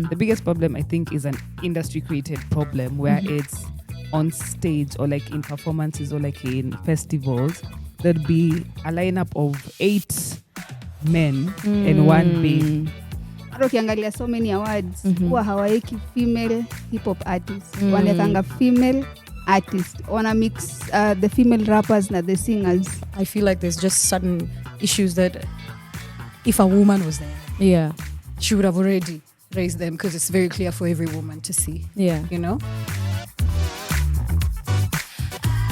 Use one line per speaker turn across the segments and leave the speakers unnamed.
The biggest problem, I think, is an industry-created problem where it's on stage or like in performances or like in festivals. There'd be a lineup of 8 men and 1 babe.
Ukiangalia so many awards huwa hawaeki female hip hop artists, wanekanga female artist, wana mix the female rappers na the singers.
I feel like there's just certain issues that if a woman was there, she would have already raised them, because it's very clear for every woman to see. You know.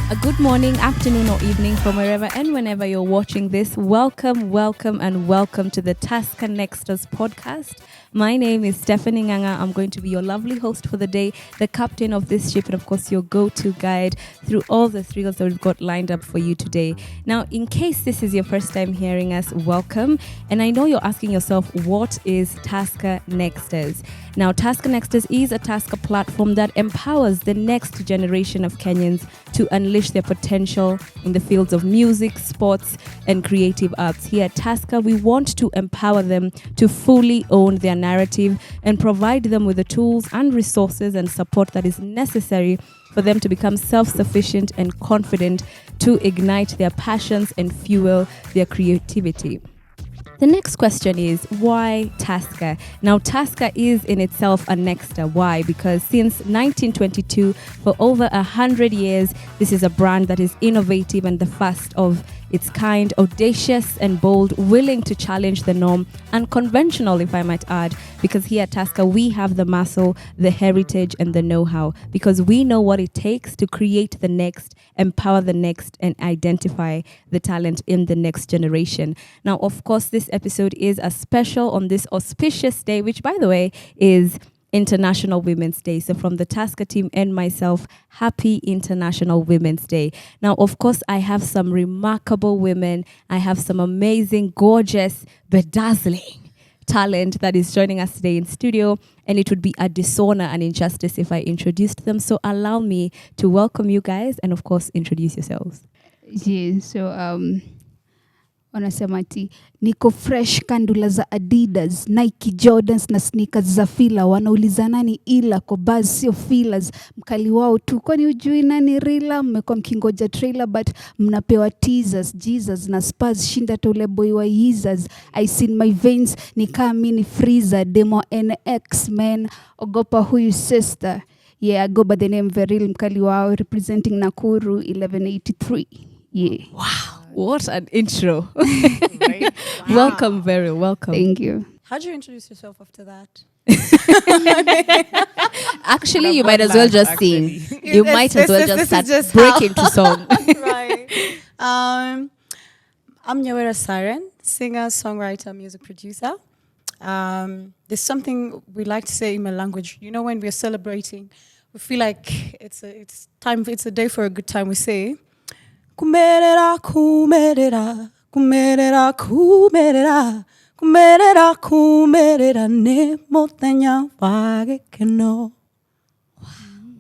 A good morning, afternoon or evening from wherever and whenever you're watching this. Welcome to the Taska Nexters podcast. My name is Stephanie Nganga. I'm going to be your lovely host for the day, the captain of this ship, and of course your go-to guide through all the thrills that we've got lined up for you today. Now, in case this is your first time hearing us, welcome. And I know you're asking yourself, what is Taska Nexters? Now, Taska Nexters is a Tasca platform that empowers the next generation of Kenyans to unleash their potential in the fields of music, sports, and creative arts. Here at Tasca, we want to empower them to fully own their narrative and provide them with the tools and resources and support that is necessary for them to become self-sufficient and confident to ignite their passions and fuel their creativity. The next question is, why Tasca? Now, Tasca is in itself a nexter. Why? Because since 1922, for over 100 years, this is a brand that is innovative and the first of its kind, audacious and bold, willing to challenge the norm, unconventional, if I might add, because here at Tasca, we have the muscle, the heritage, and the know-how, because we know what it takes to create the next, empower the next, and identify the talent in the next generation. Now, of course, this episode is a special on this auspicious day, which, by the way, is International Women's Day. So from the Tasca team and myself, happy International Women's Day. Now, of course, I have some remarkable women. I have some amazing, gorgeous, bedazzling talent that is joining us today in studio. And it would be a dishonor and injustice if I introduced them. So allow me to welcome you guys and, of course, introduce yourselves.
Yeah, so wanasema ati niko fresh kandula za Adidas, Nike Jordans na sneakers za Fila, wanauliza nani ila kwa buzz sio feelers, mkali wao tu kwani ujui nani rila, mmekuwa mkingoja trailer but mnapewa teasers, Jesus na Spurs shinda tole boy wa Yeezers, I seen my veins nikaa mini freezer, demo NX man, ogopa huyu sister. Yeah, I go by the name Veryl mkali wao, representing Nakuru 1183. Yeah.
Wow. What an intro. Right? Wow. Welcome, Veryl. Welcome.
Thank you.
How'd you introduce yourself after that?
Actually, you might as well just sing. You might as well just start breaking to song.
Right. I'm Nyawira Siren, singer, songwriter, music producer. There's something we like to say in my language. You know, when we're celebrating, we feel like it's a day for a good time. We say, kumerera kumerera kumerera kumerera kumerera kumerera ne motenya wage keno.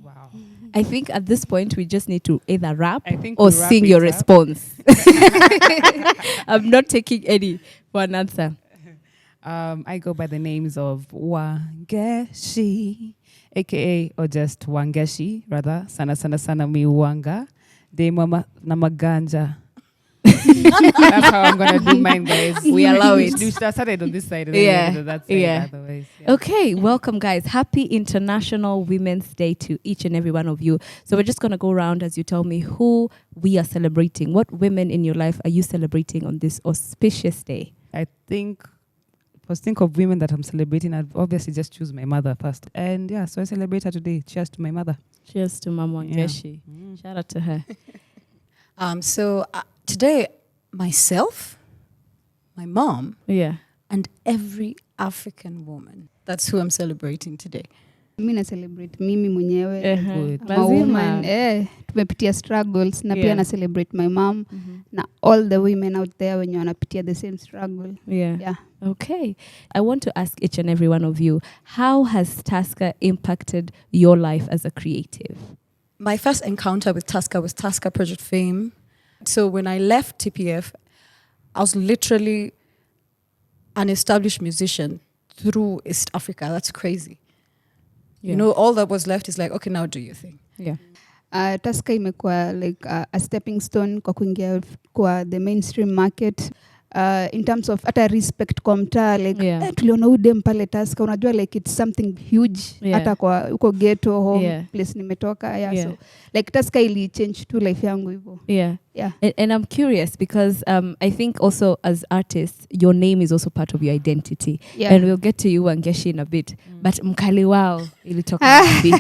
Wow.
I think at this point we just need to either rap or sing your response. I'm not taking any for an answer.
I go by the names of Wangechi, aka or just Wangechi, rather. Sana sana sana mi wanga. De mama na maganja. That's how I'm gonna do mine, guys.
We allow it.
We started on this side, and
yeah,
that side.
yeah.
Otherwise, yeah.
Okay, welcome, guys. Happy International Women's Day to each and every one of you. So we're just gonna go around as you tell me who we are celebrating. What women in your life are you celebrating on this auspicious day?
I think of women that I'm celebrating, I'd obviously just choose my mother first. And yeah, so I celebrate her today. Cheers to my mother.
Cheers to Mama Wangechi. Shout out to her.
So today, myself, my mom, and every African woman. That's who I'm celebrating today.
Mimi na celebrate mimi mwenyewe.
Lazima.
Tumepitia struggles na pia na celebrate my mom na all the women out there wenye wanapitia the same struggle.
Yeah. Okay. I want to ask each and every one of you, how has Tasca impacted your life as a creative?
My first encounter with Tasca was Tasca Project Fame. So when I left TPF, I was literally an established musician through East Africa. That's crazy.
Yeah.
You know, all that was left is like, okay, now do your thing.
Yeah.
Taska imekuwa like a stepping stone kwa kuingia kwa the mainstream market. In terms of hata respect kwa mtaa like tuliona udem pale Taska, unajua like it's something huge hata kwa uko ghetto home place nimetoka so like Taska ili change tu life yangu hivyo.
And I'm curious because I think also as artists your name is also part of your identity, and we'll get to you Wangechi in a bit, but mkali wao ilitoka wapi?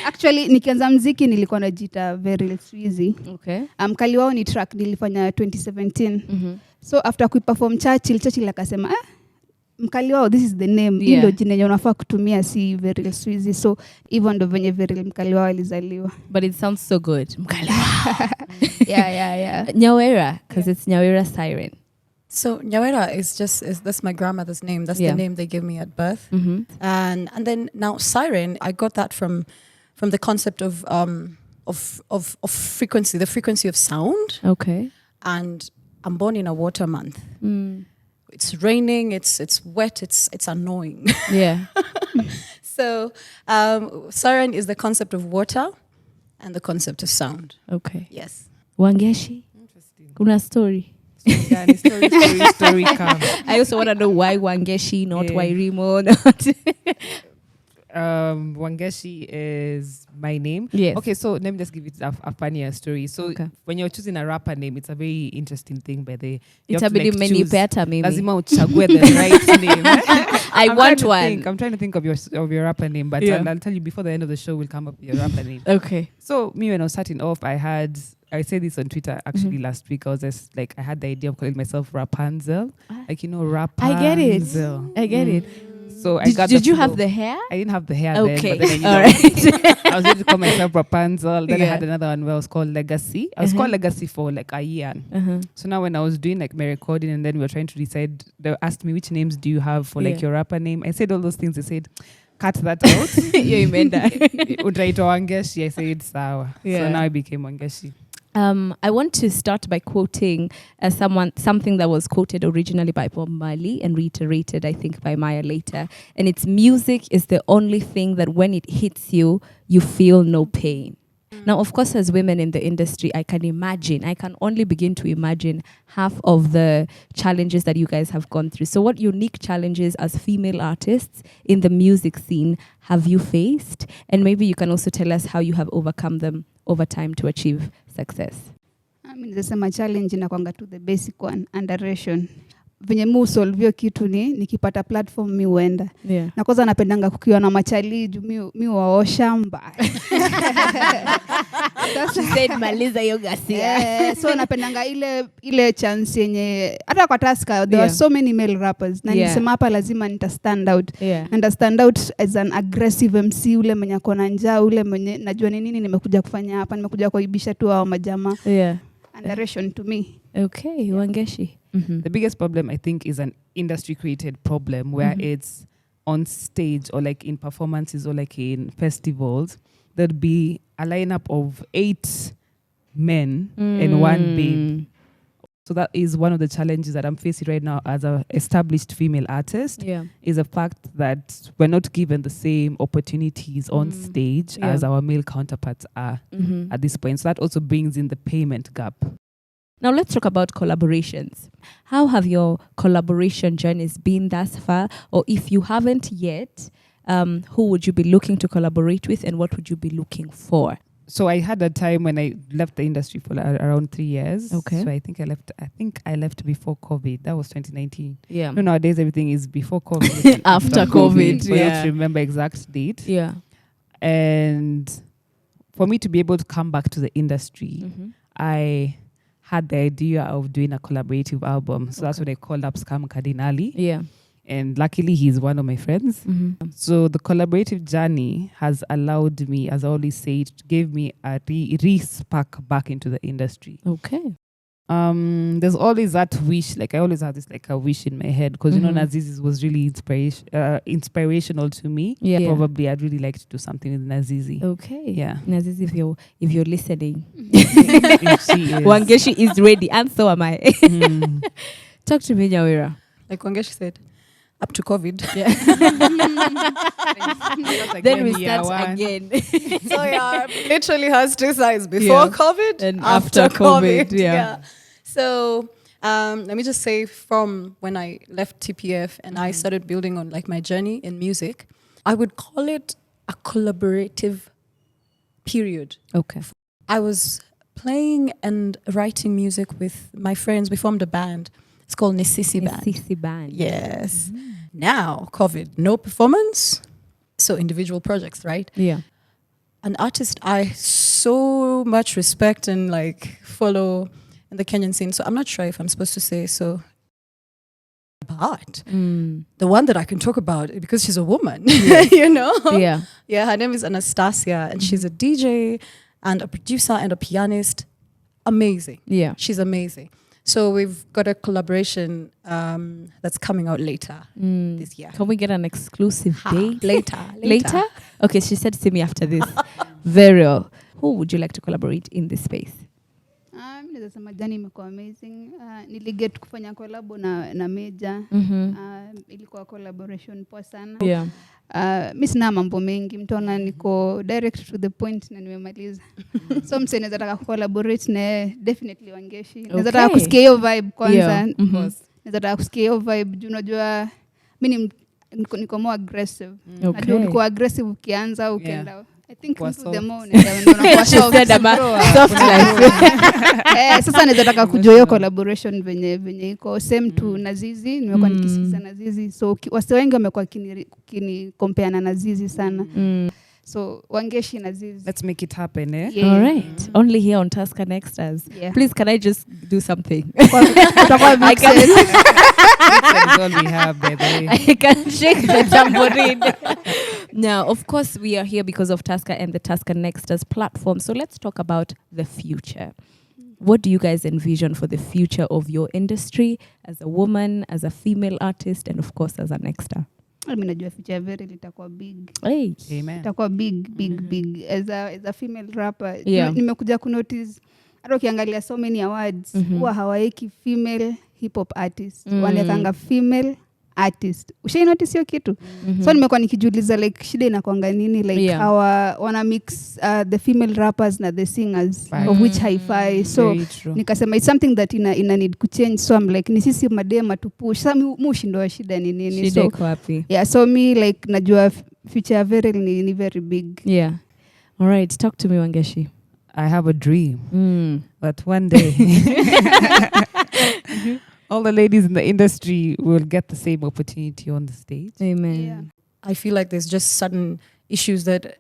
Actually nikianza muziki nilikuwa najiita Veryl and Wangechi.
Okay.
Mkali wao ni track nilifanya 2017. So after kuiperform Churchill akasema mkali wao, this is the name, ndio jina yenye unafaa kutumia, si Veryl and Wangechi. So even ndo venye Veryl mkali wao alizaliwa.
But it sounds so good, mkali wao.
Yeah.
Nyawira, because it's Nyawira Siren.
So Nyawira that's my grandmother's name. That's the name they gave me at birth. And then now Siren, I got that from the concept of frequency, the frequency of sound.
Okay.
And I'm born in a water month. It's raining, it's wet, it's annoying.
Yeah.
So Siren is the concept of water and the concept of sound.
Okay.
Yes.
Interesting.
Wangechi, kuna story?
Story come.
I also want to know why Wangechi, not Wairimo, not
Wangechi is my name.
Yes.
Okay, so let me just give it a funnier story. So when you're choosing a rapper name, it's a very interesting thing. By the
it's a bit many better, maybe.
Lazima uchague the right name.
I want one.
I'm trying to think of your rapper name, but I'll tell you before the end of the show. We'll come up with your rapper name.
Okay.
So me, when I was starting off, I said this on Twitter actually last week. I was just like, I had the idea of calling myself Rapunzel, like Rapunzel.
I get it.
So I got.
Did you have the hair?
I didn't have the hair
Okay.
then. But then,
all right.
I was going to call myself Rapunzel. Then I had another one where I was called Legacy. I was called Legacy for like a year. So now when I was doing like my recording and then we were trying to decide, they asked me which names do you have for like your rapper name. I said all those things. They said, cut that out.
You meant that.
Udraito Wangechi. I said sawa. So now I became Wangechi.
I want to start by quoting something that was quoted originally by Bob Marley and reiterated, I think, by Maya later. And it's music is the only thing that when it hits you, you feel no pain. Now, of course, as women in the industry, I can only begin to imagine half of the challenges that you guys have gone through. So what unique challenges as female artists in the music scene have you faced? And maybe you can also tell us how you have overcome them over time to achieve success.
I mean, there's a challenge inakwanga to the basic one, underration. Venye mu solve kitu nikipata platform mi uenda. Na kwanza napendanga kukiwa na machali juu mi waosha mbaya.
She said maliza hiyo gasia.
So napendanga ile chance yenye hata kwa Taska there were so many male rappers na nisema hapa lazima nita stand out. And stand out as an aggressive MC, ule mwenye akona njaa, ule mwenye najua ni nini nimekuja kufanya hapa, nimekuja kuibisha tu hao majamaa. Underration to me.
Okay, Wangechi.
The biggest problem, I think, is an industry-created problem where it's on stage or like in performances or like in festivals, there'd be a lineup of 8 men and 1 babe. So that is one of the challenges that I'm facing right now as an established female artist, is the fact that we're not given the same opportunities on stage as our male counterparts are at this point. So that also brings in the payment gap.
Now let's talk about collaborations. How have your collaboration journeys been thus far? Or if you haven't yet, who would you be looking to collaborate with and what would you be looking for?
So I had a time when I left the industry for around 3 years.
Okay.
So I think I left before COVID. That was 2019.
Yeah.
No, nowadays everything is before COVID.
After COVID.
But I don't remember exact date.
Yeah.
And for me to be able to come back to the industry, I had the idea of doing a collaborative album. So that's when I called up Scam Cardinali.
Yeah.
And luckily, he's one of my friends. So the collaborative journey has allowed me, as I always say, it gave me a re-spark back into the industry.
Okay.
There's always that wish, like I always had this like a wish in my head, because you know Nazizi was really inspirational to me.
Yeah.
Probably I'd really like to do something with Nazizi.
Okay.
Yeah.
Nazizi, if you're listening,
If she is.
Wangechi is ready, and so am I. Talk to me, Nyawira.
Like Wangechi said, up to COVID.
Yeah.
Like
Then
when
we
year
start
one.
again.
So yeah, literally has two sides: before
Yeah.
COVID
And
after
after COVID,
COVID.
yeah.
So let me just say, from when I left TPF and I started building on like my journey in music, I would call it a collaborative period.
Okay.
I was playing and writing music with my friends. We formed a band. It's called Nisisi Band.
CC band.
Yes. Now, COVID, no performance. So individual projects, right?
Yeah.
An artist I so much respect and like follow in the Kenyan scene. So I'm not sure if I'm supposed to say so. But the one that I can talk about, because she's a woman, you know?
Yeah.
Yeah, her name is Anastasia, and she's a DJ and a producer and a pianist. Amazing.
Yeah.
She's amazing. So we've got a collaboration that's coming out later this year.
Can we get an exclusive date?
Later.
Okay, she said see me after this. Veryl, who would you like to collaborate in this space?
Naweza sema jani imekuwa amazing. Niliget kufanya collab na Meja. Ilikuwa collaboration poa sana.
Yeah.
Mi sina mambo mengi, mtaona niko direct to the point na nimemaliza. So mse naweza taka collaborate na definitely Wangechi. Naweza taka kusikia hiyo vibe kwanza.
Yeah.
Naweza taka kusikia hiyo vibe juu unajua mimi niko more aggressive.
Okay.
Najua ulikuwa aggressive ukianza ukienda. I think
Kwa
into the
soft.
moon unakuwa soft.
Soft life.
Sasa naweza taka kujua hiyo collaboration venye iko same to Nazizi. Nimekuwa nikisikiza Nazizi, so wase wengi wamekuwa kini compare na Nazizi sana. So Wangechi Nazizi.
Let's make it happen, eh?
Yeah.
All right. Only here on Taska Next Us.
Yeah.
Please, can I just do something?
I
That's all we have, by the way.
I can shake the tambourine. Now, of course, we are here because of Taska and the Taska Next Us platform. So let's talk about the future. What do you guys envision for the future of your industry as a woman, as a female artist, and of course, as a nexter?
Mimi najua future ya Veryl itakuwa big.
Hey.
Amen.
Itakuwa big as a female rapper.
Yeah.
Nimekuja kunotice hata ukiangalia so many awards huwa hawaeki female hip hop artist. Wanekanga female artist. Ushai notice hiyo kitu? So nimekuwa nikijiuliza like shida inakuanga nini like wana mix the female rappers na the singers of which hi-fi. So nikasema it's something that ina need to change. So I'm like ni sisi madema to push. Sasa mushindwa shida ni nini?
Shida iko wapi?
Yeah, so me like najua future ya Veryl ni very big.
Yeah. All right, talk to me, Wangechi.
I have a dream that one day all the ladies in the industry will get the same opportunity on the stage.
Amen.
Yeah.
I feel like there's just certain issues that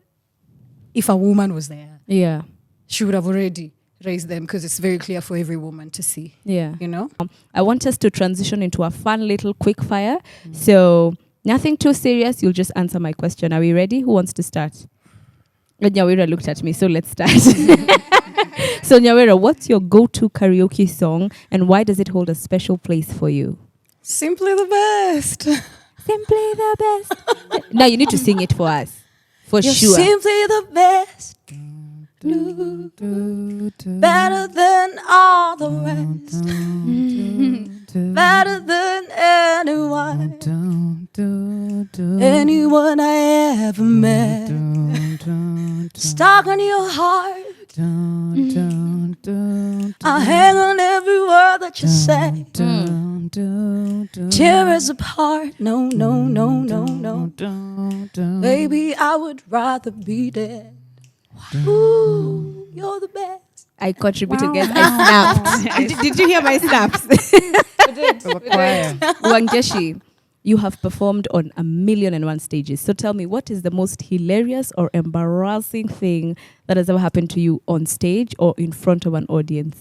if a woman was there,
Yeah.
she would have already raised them, because it's very clear for every woman to see,
Yeah.
you know?
I want us to transition into a fun little quick fire. So nothing too serious. You'll just answer my question. Are we ready? Who wants to start? Nyawira looked at me, so let's start. So Nyawira, what's your go-to karaoke song and why does it hold a special place for you?
Simply the best.
Simply the best. Now you need to sing it for us. For
You're
sure.
simply the best. Better than all the rest. Better than anyone I ever met. Stuck on your heart. I hang on every word that you say. Tear us apart. No. Baby, I would rather be dead. Ooh, you're the best.
I contributed again. I snapped. Did you hear my snaps? Wangechi, you have performed on 1,000,001 stages. So tell me, what is the most hilarious or embarrassing thing that has ever happened to you on stage or in front of an audience?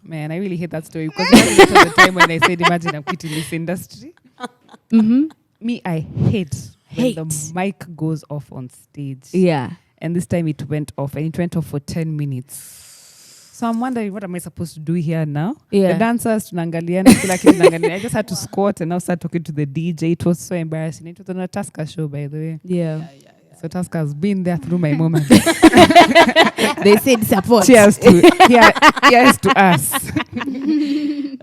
Man, I really hate that story because that was the time when I said, imagine I'm quitting this industry. Me, I hate when the mic goes off on stage.
Yeah.
And this time it went off, and it went off for 10 minutes. So I'm wondering, what am I supposed to do here now?
Yeah.
The dancers, I just had to squat and now start talking to the DJ. It was so embarrassing. It was on a Taska show, by the way.
Yeah.
So Taska has been there through my moment.
They said support.
Cheers to us.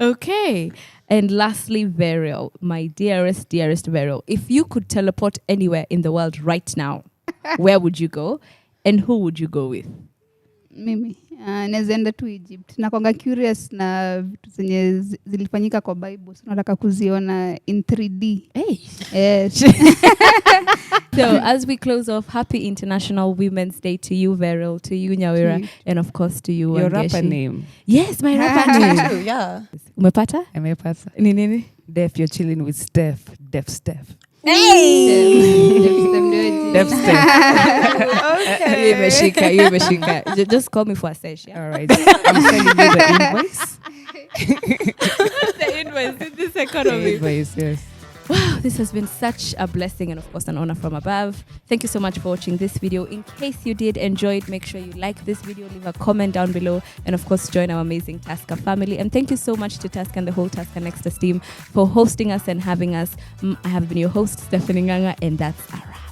Okay. And lastly, Veryl, my dearest Veryl. If you could teleport anywhere in the world right now, where would you go? And who would you go with?
Mimi naweza enda tu Egypt. Nakwanga curious na vitu zenye zilifanyika kwa Bible. So nataka kuziona in 3D.
Hey.
Yes.
So as we close off, happy International Women's Day to you, Veryl, to you, Nyawira, and of course to you,
Your
Wangechi.
rapper name.
Yes, my rapper name.
True, yeah.
Umepata?
Amepata.
Nini?
Def, you're chilling with Steph. Def Steph.
Def
Steph.
You imeshika. Just call me for a sesh, yeah?
All right. I'm sending you the invoice.
The invoice in this
The
economy.
invoice, yes.
Wow, this has been such a blessing and of course an honor from above. Thank you so much for watching this video. In case you did enjoy it, make sure you like this video, leave a comment down below, and of course join our amazing Tasca family. And thank you so much to Tasca and the whole Tasca Nexus team for hosting us and having us. I have been your host, Stephanie Nganga, and that's a wrap.